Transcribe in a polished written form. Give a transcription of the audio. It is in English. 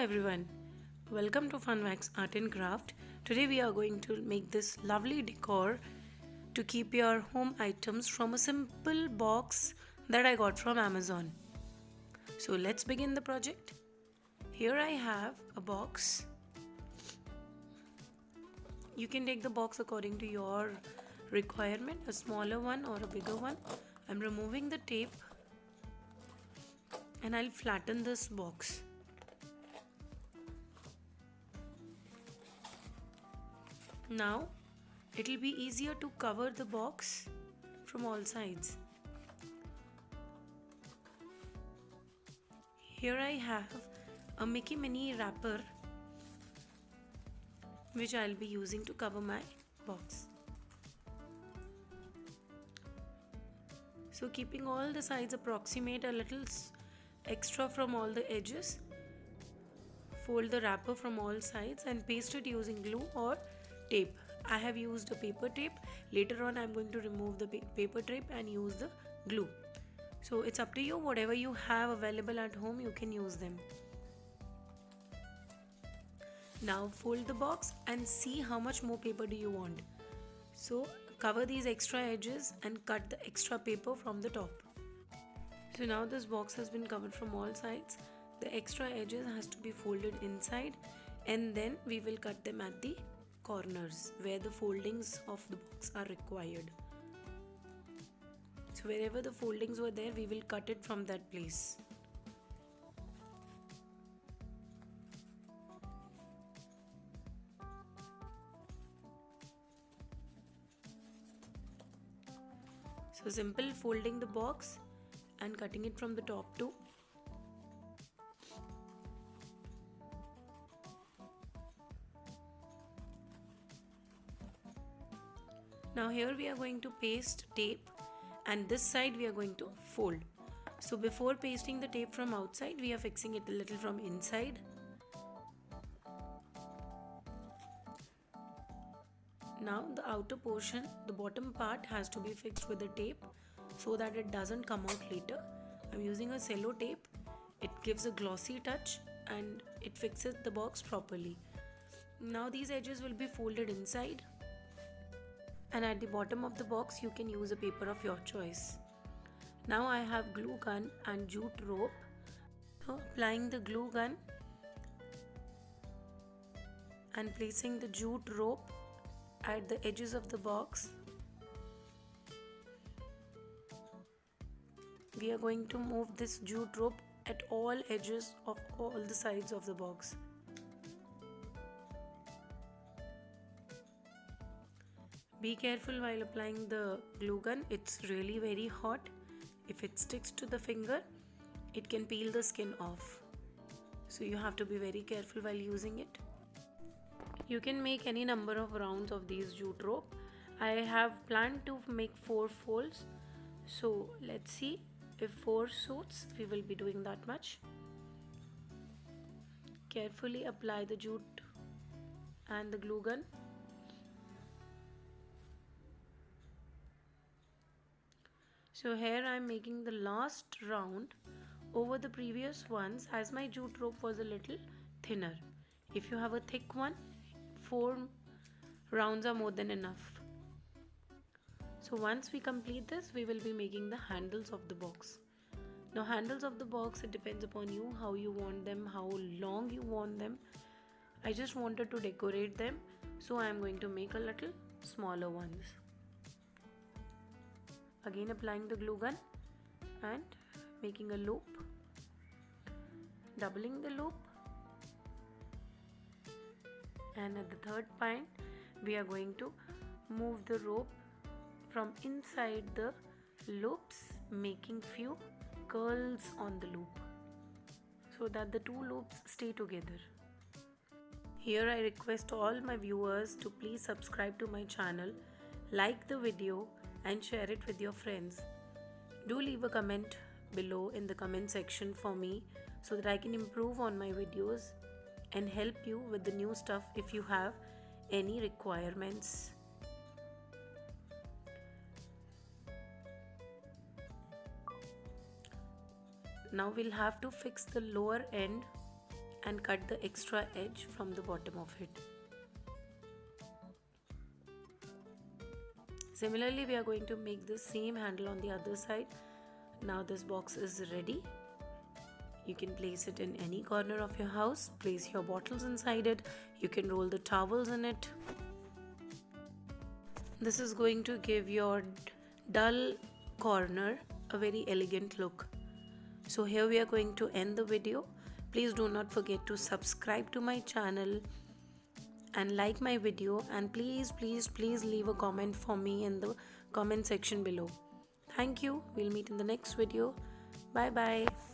everyone, welcome to Funwax Art and Craft. Today we are going to make this lovely decor to keep your home items from a simple box that I got from Amazon. So let's begin the project. Here I have a box. You can take the box according to your requirement, a smaller one or a bigger one. I'm removing the tape and I'll flatten this box. Now it will be easier to cover the box from all sides. Here I have a Mickey Mini wrapper which I'll be using to cover my box. So keeping all the sides approximate, a little extra from all the edges, fold the wrapper from all sides and paste it using glue or tape. I have used a paper tape. Later on I'm going to remove the paper tape and use the glue. So it's up to you, whatever you have available at home you can use them. Now fold the box and see how much more paper do you want. So cover these extra edges and cut the extra paper from the top. So now this box has been covered from all sides. The extra edges has to be folded inside and then we will cut them at the corners where the foldings of the box are required. So wherever the foldings were there, we will cut it from that place. So simple folding the box and cutting it from the top too. Now here we are going to paste tape and this side we are going to fold. So before pasting the tape from outside, we are fixing it a little from inside. Now the outer portion, the bottom part has to be fixed with the tape so that it doesn't come out later. I'm using a cello tape. It gives a glossy touch and it fixes the box properly. Now these edges will be folded inside. And at the bottom of the box you can use a paper of your choice. Now I have glue gun and jute rope. So applying the glue gun and placing the jute rope at the edges of the box, we are going to move this jute rope at all edges of all the sides of the box. Be careful while applying the glue gun. It's really very hot. If it sticks to the finger, it can peel the skin off. So you have to be very careful while using it. You can make any number of rounds of these jute rope. I have planned to make 4 folds. So let's see if 4 suits, we will be doing that much. Carefully apply the jute and the glue gun. So here I am making the last round over the previous ones as my jute rope was a little thinner. If you have a thick one, 4 rounds are more than enough. So once we complete this, we will be making the handles of the box. Now handles of the box, it depends upon you, how you want them, how long you want them. I just wanted to decorate them, so I am going to make a little smaller ones. Again applying the glue gun and making a loop, doubling the loop, and at the third point we are going to move the rope from inside the loops, making few curls on the loop so that the 2 loops stay together. Here I request all my viewers to please subscribe to my channel, like the video and share it with your friends. Do leave a comment below in the comment section for me so that I can improve on my videos and help you with the new stuff if you have any requirements. Now we'll have to fix the lower end and cut the extra edge from the bottom of it. Similarly, we are going to make the same handle on the other side. Now this box is ready. You can place it in any corner of your house. Place your bottles inside it. You can roll the towels in it. This is going to give your dull corner a very elegant look. So here we are going to end the video. Please do not forget to subscribe to my channel and like my video, and please leave a comment for me in the comment section below. Thank you. We'll meet in the next video. Bye bye.